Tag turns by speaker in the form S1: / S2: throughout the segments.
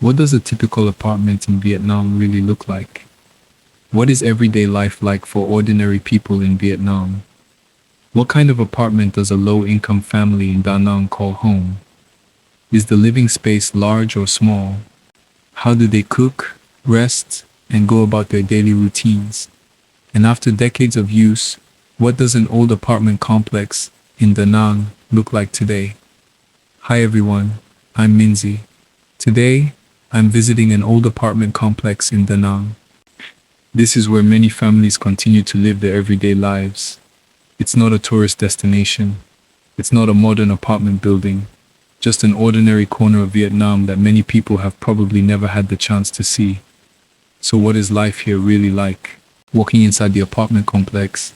S1: What does a typical apartment in Vietnam really look like? What is everyday life like for ordinary people in Vietnam? What kind of apartment does a low-income family in Da Nang call home? Is the living space large or small? How do they cook, rest, and go about their daily routines? And after decades of use, what does an old apartment complex in Da Nang look like today? Hi everyone, I'm Minzy. Today, I'm visiting an old apartment complex in Da Nang. This is where many families continue to live their everyday lives. It's not a tourist destination. It's not a modern apartment building. Just an ordinary corner of Vietnam that many people have probably never had the chance to see. So what is life here really like? Walking inside the apartment complex,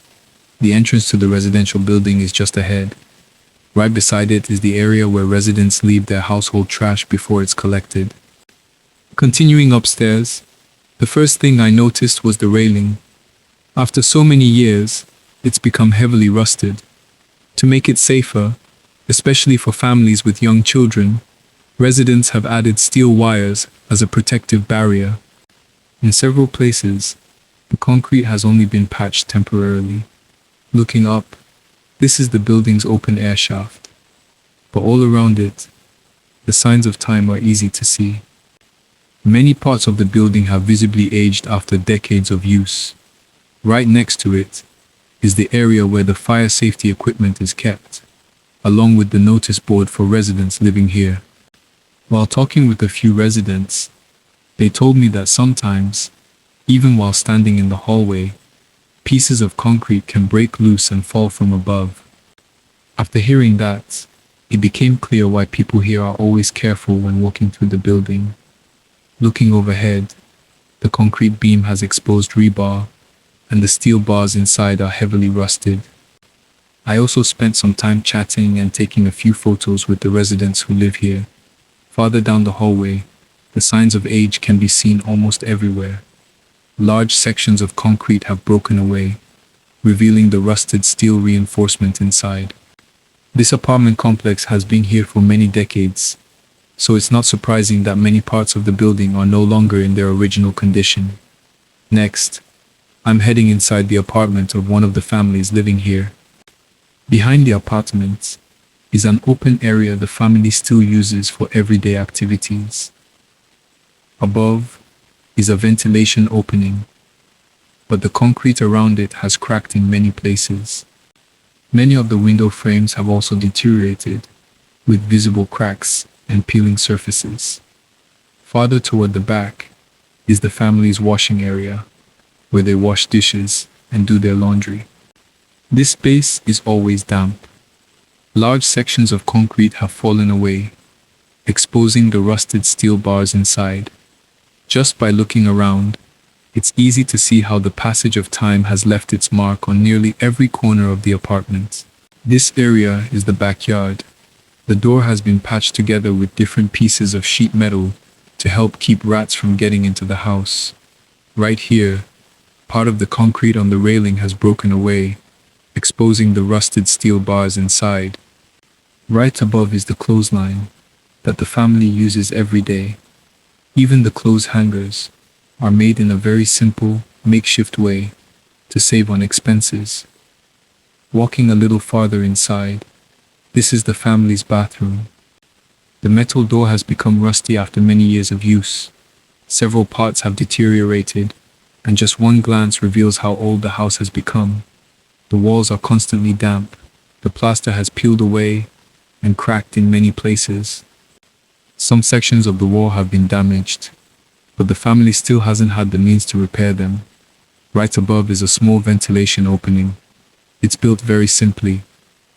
S1: the entrance to the residential building is just ahead. Right beside it is the area where residents leave their household trash before it's collected. Continuing upstairs, the first thing I noticed was the railing. After so many years, it's become heavily rusted. To make it safer, especially for families with young children, residents have added steel wires as a protective barrier. In several places, the concrete has only been patched temporarily. Looking up, this is the building's open-air shaft. But all around it, the signs of time are easy to see. Many parts of the building have visibly aged after decades of use. Right next to it is the area where the fire safety equipment is kept, along with the notice board for residents living here. While talking with a few residents, they told me that sometimes, even while standing in the hallway, pieces of concrete can break loose and fall from above. After hearing that, it became clear why people here are always careful when walking through the building. Looking overhead, the concrete beam has exposed rebar, and the steel bars inside are heavily rusted. I also spent some time chatting and taking a few photos with the residents who live here. Farther down the hallway, the signs of age can be seen almost everywhere. Large sections of concrete have broken away, revealing the rusted steel reinforcement inside. This apartment complex has been here for many decades, so it's not surprising that many parts of the building are no longer in their original condition. Next, I'm heading inside the apartment of one of the families living here. Behind the apartment is an open area the family still uses for everyday activities. Above is a ventilation opening, but the concrete around it has cracked in many places. Many of the window frames have also deteriorated, with visible cracks and peeling surfaces. Farther toward the back is the family's washing area, where they wash dishes and do their laundry. This space is always damp. Large sections of concrete have fallen away, exposing the rusted steel bars inside. Just by looking around, it's easy to see how the passage of time has left its mark on nearly every corner of the apartment. This area is the backyard. The door has been patched together with different pieces of sheet metal to help keep rats from getting into the house. Right here, part of the concrete on the railing has broken away, exposing the rusted steel bars inside. Right above is the clothesline that the family uses every day. Even the clothes hangers are made in a very simple, makeshift way to save on expenses. Walking a little farther inside, this is the family's bathroom. The metal door has become rusty after many years of use. Several parts have deteriorated, and just one glance reveals how old the house has become. The walls are constantly damp, the plaster has peeled away and cracked in many places. Some sections of the wall have been damaged, but the family still hasn't had the means to repair them. Right above is a small ventilation opening. It's built very simply,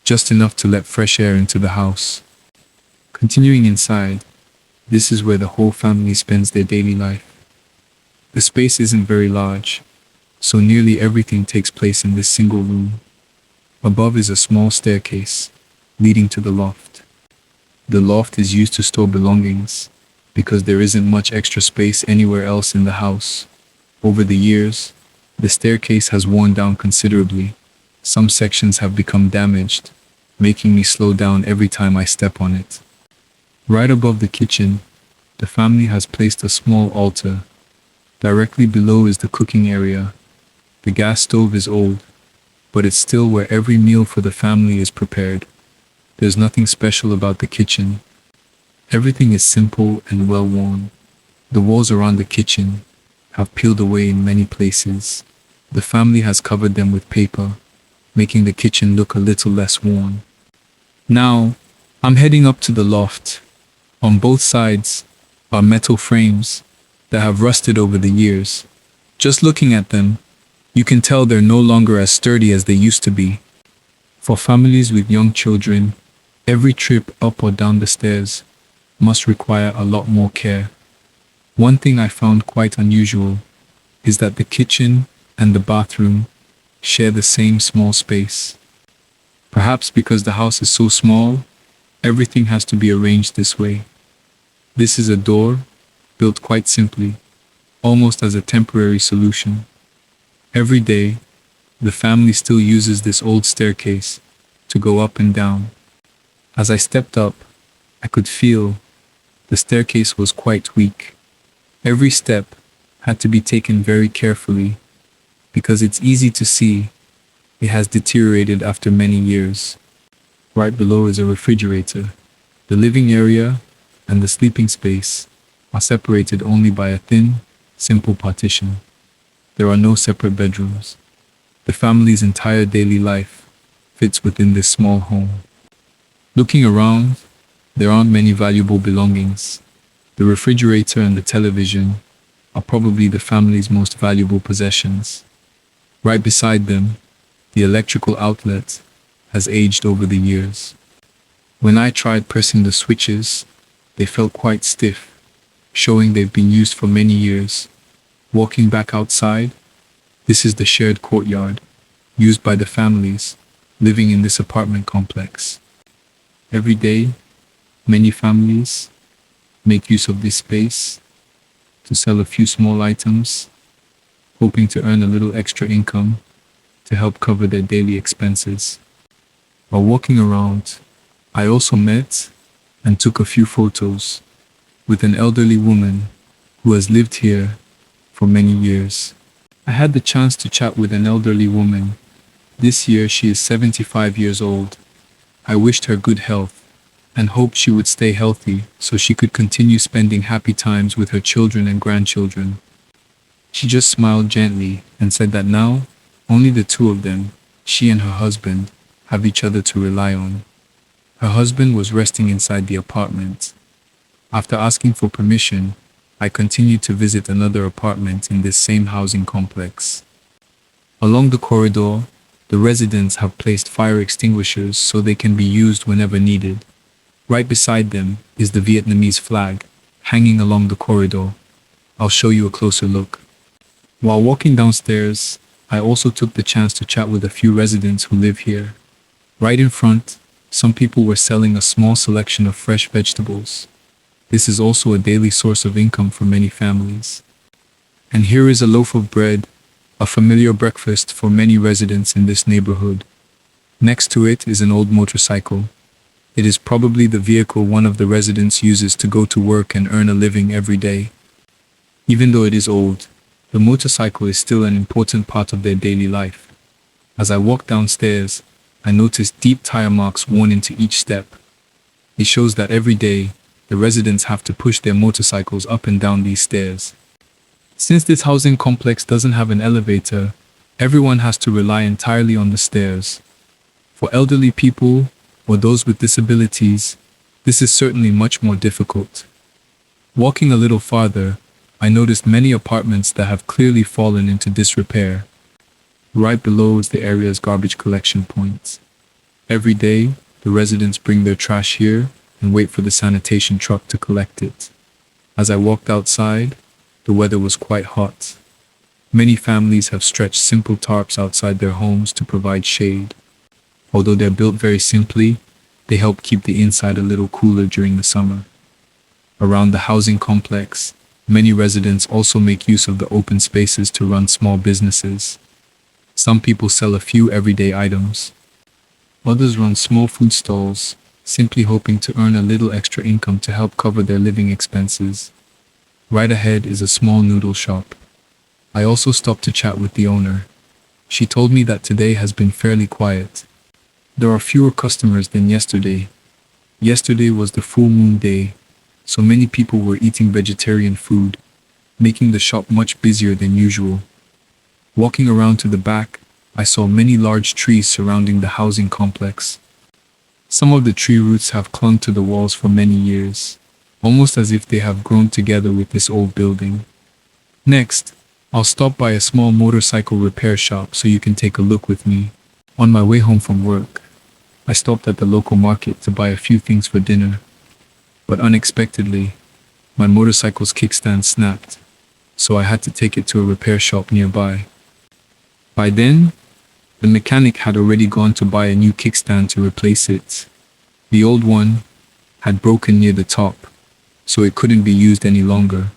S1: just enough to let fresh air into the house. Continuing inside, this is where the whole family spends their daily life. The space isn't very large, so nearly everything takes place in this single room. Above is a small staircase, leading to the loft. The loft is used to store belongings, because there isn't much extra space anywhere else in the house. Over the years, the staircase has worn down considerably. Some sections have become damaged, making me slow down every time I step on it. Right above the kitchen, the family has placed a small altar. Directly below is the cooking area. The gas stove is old, but it's still where every meal for the family is prepared. There's nothing special about the kitchen. Everything is simple and well worn. The walls around the kitchen have peeled away in many places. The family has covered them with paper, making the kitchen look a little less worn. Now, I'm heading up to the loft. On both sides are metal frames that have rusted over the years. Just looking at them, you can tell they're no longer as sturdy as they used to be. For families with young children, every trip up or down the stairs must require a lot more care. One thing I found quite unusual is that the kitchen and the bathroom share the same small space. Perhaps because the house is so small, everything has to be arranged this way. This is a door built quite simply, almost as a temporary solution. Every day, the family still uses this old staircase to go up and down. As I stepped up, I could feel the staircase was quite weak. Every step had to be taken very carefully because it's easy to see it has deteriorated after many years. Right below is a refrigerator. The living area and the sleeping space are separated only by a thin, simple partition. There are no separate bedrooms. The family's entire daily life fits within this small home. Looking around, there aren't many valuable belongings. The refrigerator and the television are probably the family's most valuable possessions. Right beside them, the electrical outlet has aged over the years. When I tried pressing the switches, they felt quite stiff, showing they've been used for many years. Walking back outside, this is the shared courtyard, used by the families living in this apartment complex. Every day, many families make use of this space to sell a few small items, hoping to earn a little extra income to help cover their daily expenses. While walking around, I also met and took a few photos with an elderly woman who has lived here for many years. I had the chance to chat with an elderly woman. This year she is 75 years old. I wished her good health and hoped she would stay healthy so she could continue spending happy times with her children and grandchildren. She just smiled gently and said that now, only the two of them, she and her husband, have each other to rely on. Her husband was resting inside the apartment. After asking for permission, I continued to visit another apartment in this same housing complex. Along the corridor, the residents have placed fire extinguishers so they can be used whenever needed. Right beside them is the Vietnamese flag, hanging along the corridor. I'll show you a closer look. While walking downstairs, I also took the chance to chat with a few residents who live here. Right in front, some people were selling a small selection of fresh vegetables. This is also a daily source of income for many families. And here is a loaf of bread, a familiar breakfast for many residents in this neighborhood. Next to it is an old motorcycle. It is probably the vehicle one of the residents uses to go to work and earn a living every day. Even though it is old, the motorcycle is still an important part of their daily life. As I walked downstairs, I noticed deep tire marks worn into each step. It shows that every day, the residents have to push their motorcycles up and down these stairs. Since this housing complex doesn't have an elevator, everyone has to rely entirely on the stairs. For elderly people or those with disabilities, this is certainly much more difficult. Walking a little farther, I noticed many apartments that have clearly fallen into disrepair. Right below is the area's garbage collection point. Every day, the residents bring their trash here and wait for the sanitation truck to collect it. As I walked outside, the weather was quite hot. Many families have stretched simple tarps outside their homes to provide shade. Although they're built very simply, they help keep the inside a little cooler during the summer. Around the housing complex, many residents also make use of the open spaces to run small businesses. Some people sell a few everyday items. Others run small food stalls simply hoping to earn a little extra income to help cover their living expenses. Right ahead is a small noodle shop. I also stopped to chat with the owner. She told me that today has been fairly quiet. There are fewer customers than yesterday. Yesterday was the full moon day, so many people were eating vegetarian food, making the shop much busier than usual. Walking around to the back, I saw many large trees surrounding the housing complex. Some of the tree roots have clung to the walls for many years, almost as if they have grown together with this old building. Next, I'll stop by a small motorcycle repair shop so you can take a look with me. On my way home from work, I stopped at the local market to buy a few things for dinner, but unexpectedly, my motorcycle's kickstand snapped, so I had to take it to a repair shop nearby. By then, the mechanic had already gone to buy a new kickstand to replace it. The old one had broken near the top, so it couldn't be used any longer.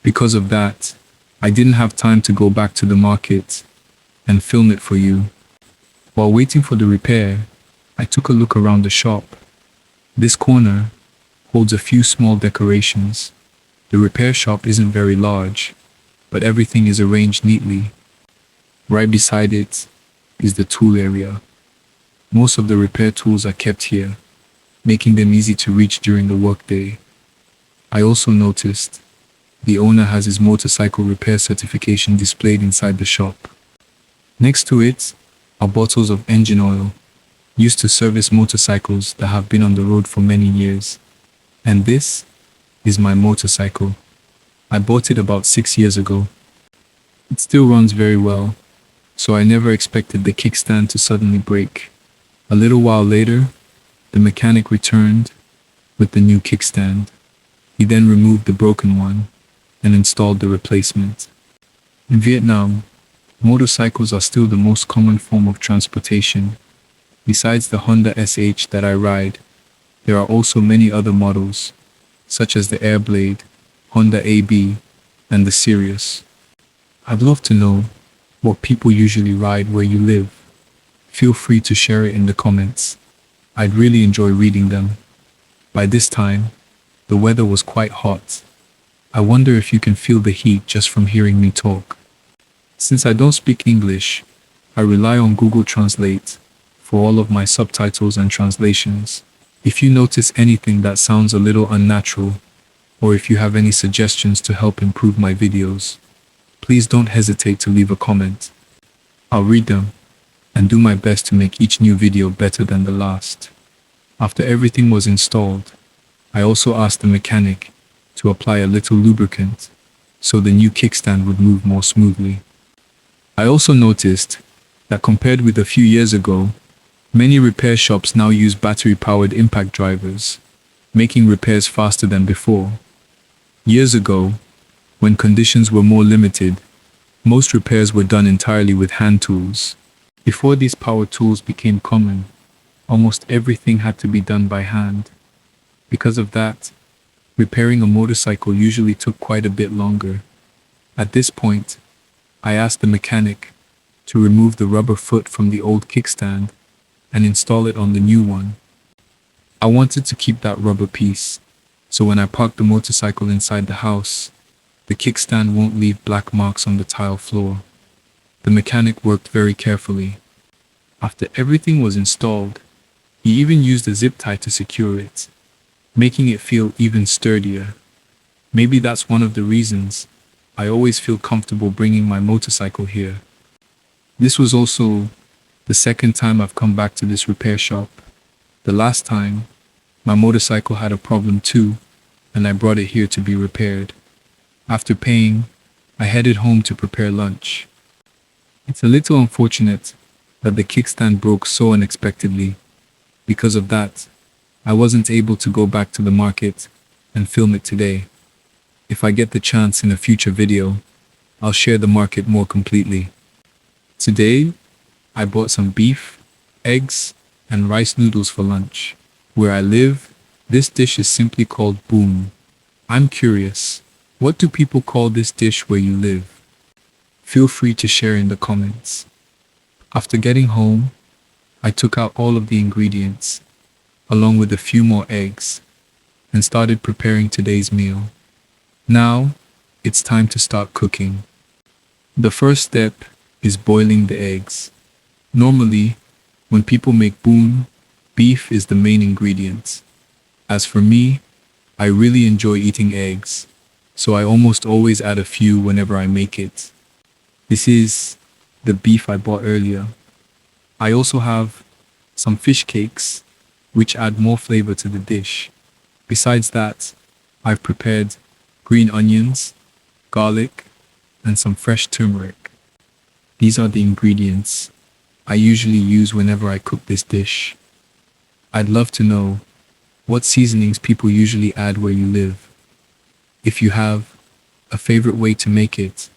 S1: Because of that, I didn't have time to go back to the market and film it for you. While waiting for the repair, I took a look around the shop. This corner holds a few small decorations. The repair shop isn't very large, but everything is arranged neatly. Right beside it is the tool area. Most of the repair tools are kept here, making them easy to reach during the workday. I also noticed the owner has his motorcycle repair certification displayed inside the shop. Next to it are bottles of engine oil, used to service motorcycles that have been on the road for many years. And this is my motorcycle. I bought it about 6 years ago. It still runs very well, so I never expected the kickstand to suddenly break. A little while later, the mechanic returned with the new kickstand. He then removed the broken one and installed the replacement. In Vietnam, motorcycles are still the most common form of transportation. Besides the Honda SH that I ride, there are also many other models, such as the Airblade, Honda AB, and the Sirius. I'd love to know what people usually ride where you live. Feel free to share it in the comments. I'd really enjoy reading them. By this time, the weather was quite hot. I wonder if you can feel the heat just from hearing me talk. Since I don't speak English, I rely on Google Translate for all of my subtitles and translations. If you notice anything that sounds a little unnatural, or if you have any suggestions to help improve my videos, please don't hesitate to leave a comment. I'll read them and do my best to make each new video better than the last. After everything was installed, I also asked the mechanic to apply a little lubricant so the new kickstand would move more smoothly. I also noticed that compared with a few years ago, many repair shops now use battery-powered impact drivers, making repairs faster than before. Years ago, when conditions were more limited, most repairs were done entirely with hand tools. Before these power tools became common, almost everything had to be done by hand. Because of that, repairing a motorcycle usually took quite a bit longer. At this point, I asked the mechanic to remove the rubber foot from the old kickstand and install it on the new one. I wanted to keep that rubber piece, so when I park the motorcycle inside the house, the kickstand won't leave black marks on the tile floor. The mechanic worked very carefully. After everything was installed, he even used a zip tie to secure it, making it feel even sturdier. Maybe that's one of the reasons I always feel comfortable bringing my motorcycle here. This was also the second time I've come back to this repair shop. The last time, my motorcycle had a problem too, and I brought it here to be repaired. After paying, I headed home to prepare lunch. It's a little unfortunate that the kickstand broke so unexpectedly. Because of that, I wasn't able to go back to the market and film it today. If I get the chance in a future video, I'll share the market more completely. Today, I bought some beef, eggs, and rice noodles for lunch. Where I live, this dish is simply called boon. I'm curious, what do people call this dish where you live? Feel free to share in the comments. After getting home, I took out all of the ingredients along with a few more eggs, and started preparing today's meal. Now, it's time to start cooking. The first step is boiling the eggs. Normally, when people make boon, beef is the main ingredient. As for me, I really enjoy eating eggs, so I almost always add a few whenever I make it. This is the beef I bought earlier. I also have some fish cakes, which add more flavor to the dish. Besides that, I've prepared green onions, garlic, and some fresh turmeric. These are the ingredients I usually use whenever I cook this dish. I'd love to know what seasonings people usually add where you live. If you have a favorite way to make it,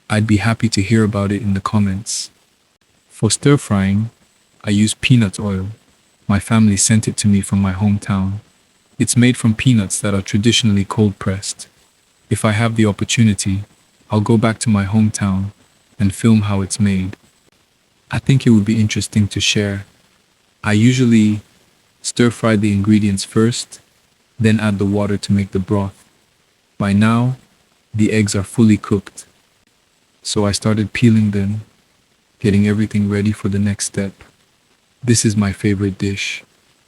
S1: I'd be happy to hear about it in the comments. For stir frying, I use peanut oil. My family sent it to me from my hometown. It's made from peanuts that are traditionally cold pressed. If I have the opportunity, I'll go back to my hometown and film how it's made. I think it would be interesting to share. I usually stir fry the ingredients first, then add the water to make the broth. By now, the eggs are fully cooked, so I started peeling them, getting everything ready for the next step. This is my favorite dish.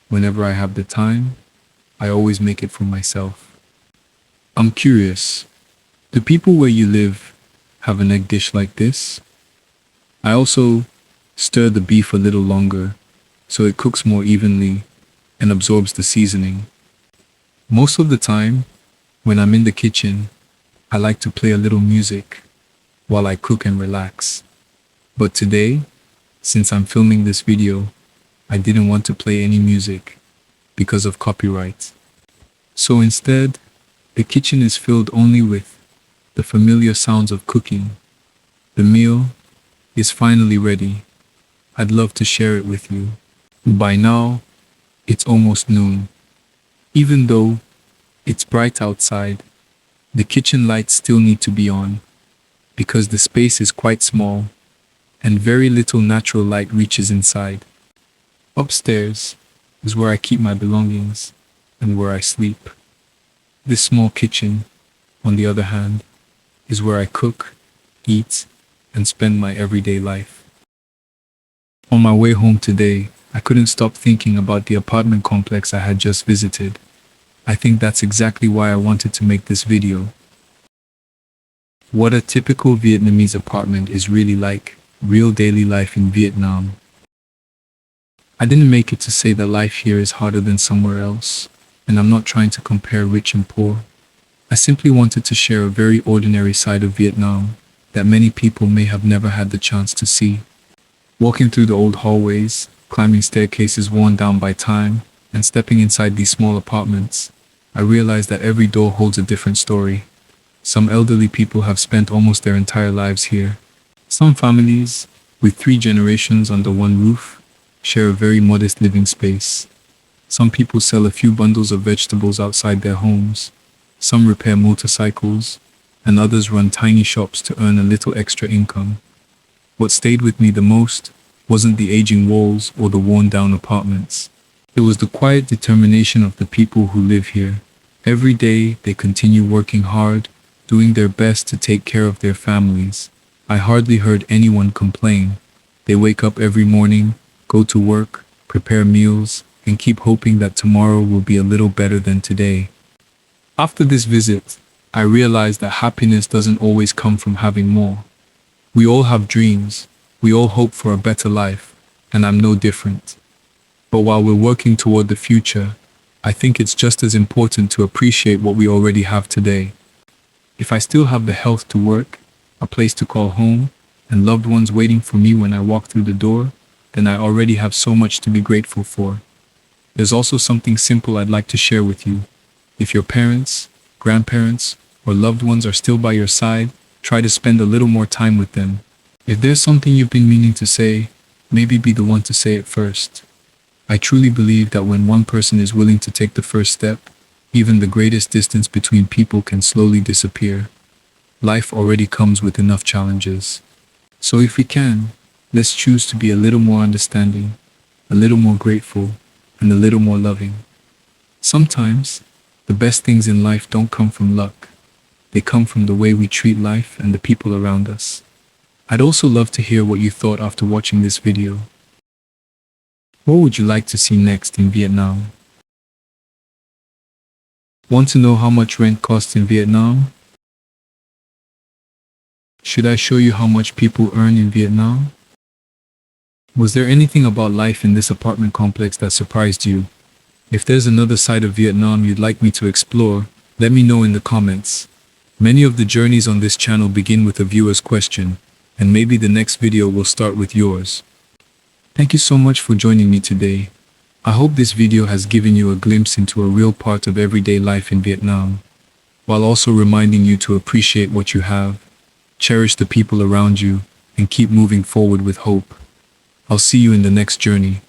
S1: Whenever I have the time, I always make it for myself. I'm curious, do people where you live have an egg dish like this? I also stir the beef a little longer so it cooks more evenly and absorbs the seasoning. Most of the time, when I'm in the kitchen, I like to play a little music while I cook and relax. But today, since I'm filming this video, I didn't want to play any music because of copyright. So instead, the kitchen is filled only with the familiar sounds of cooking. The meal is finally ready. I'd love to share it with you. By now, it's almost noon. Even though it's bright outside, the kitchen lights still need to be on because the space is quite small and very little natural light reaches inside. Upstairs is where I keep my belongings and where I sleep. This small kitchen, on the other hand, is where I cook, eat, and spend my everyday life. On my way home today, I couldn't stop thinking about the apartment complex I had just visited. I think that's exactly why I wanted to make this video. What a typical Vietnamese apartment is really like, real daily life in Vietnam. I didn't make it to say that life here is harder than somewhere else, and I'm not trying to compare rich and poor. I simply wanted to share a very ordinary side of Vietnam that many people may have never had the chance to see. Walking through the old hallways, climbing staircases worn down by time, and stepping inside these small apartments, I realized that every door holds a different story. Some elderly people have spent almost their entire lives here. Some families, with 3 generations under one roof, share a very modest living space. Some people sell a few bundles of vegetables outside their homes. Some repair motorcycles, and others run tiny shops to earn a little extra income. What stayed with me the most wasn't the aging walls or the worn-down apartments. It was the quiet determination of the people who live here. Every day, they continue working hard, doing their best to take care of their families. I hardly heard anyone complain. They wake up every morning, go to work, prepare meals, and keep hoping that tomorrow will be a little better than today. After this visit, I realized that happiness doesn't always come from having more. We all have dreams, we all hope for a better life, and I'm no different. But while we're working toward the future, I think it's just as important to appreciate what we already have today. If I still have the health to work, a place to call home, and loved ones waiting for me when I walk through the door, then I already have so much to be grateful for. There's also something simple I'd like to share with you. If your parents, grandparents, or loved ones are still by your side, try to spend a little more time with them. If there's something you've been meaning to say, maybe be the one to say it first. I truly believe that when one person is willing to take the first step, even the greatest distance between people can slowly disappear. Life already comes with enough challenges. So if we can, let's choose to be a little more understanding, a little more grateful, and a little more loving. Sometimes, the best things in life don't come from luck. They come from the way we treat life and the people around us. I'd also love to hear what you thought after watching this video. What would you like to see next in Vietnam? Want to know how much rent costs in Vietnam? Should I show you how much people earn in Vietnam? Was there anything about life in this apartment complex that surprised you? If there's another side of Vietnam you'd like me to explore, let me know in the comments. Many of the journeys on this channel begin with a viewer's question, and maybe the next video will start with yours. Thank you so much for joining me today. I hope this video has given you a glimpse into a real part of everyday life in Vietnam, while also reminding you to appreciate what you have, cherish the people around you, and keep moving forward with hope. I'll see you in the next journey.